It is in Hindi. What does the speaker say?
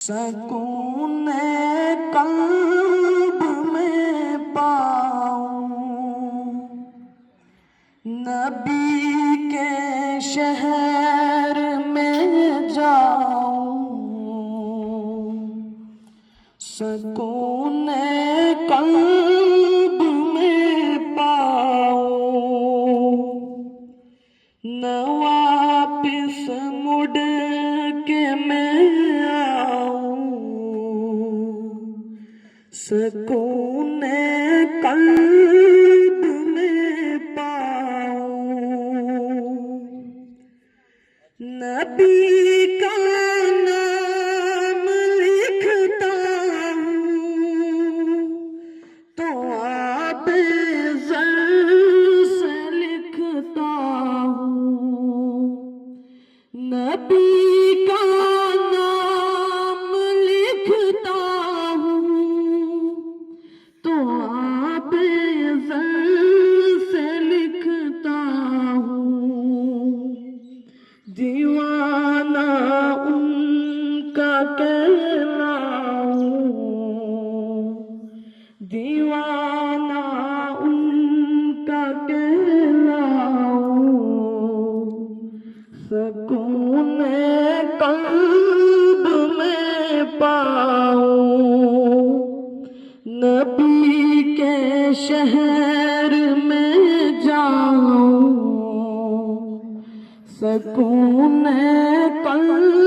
सकून कल्ब में पाऊं, नबी के शहर में जाऊं। सकून कल्ब में पाऊं, न वापिस मुड़ के मैं सकून कल्ब में पाऊं। नबी का नाम लिखता हूँ तो आप से लिखता हूँ। नबी का नाम लिखता तो आप से लिखता हूँ। दीवाना उनका कहलाऊं, दीवाना उनका कहलाऊं। सकून कल्ब में पाऊं, नबी के शहर में जाऊं। सकून कल्ब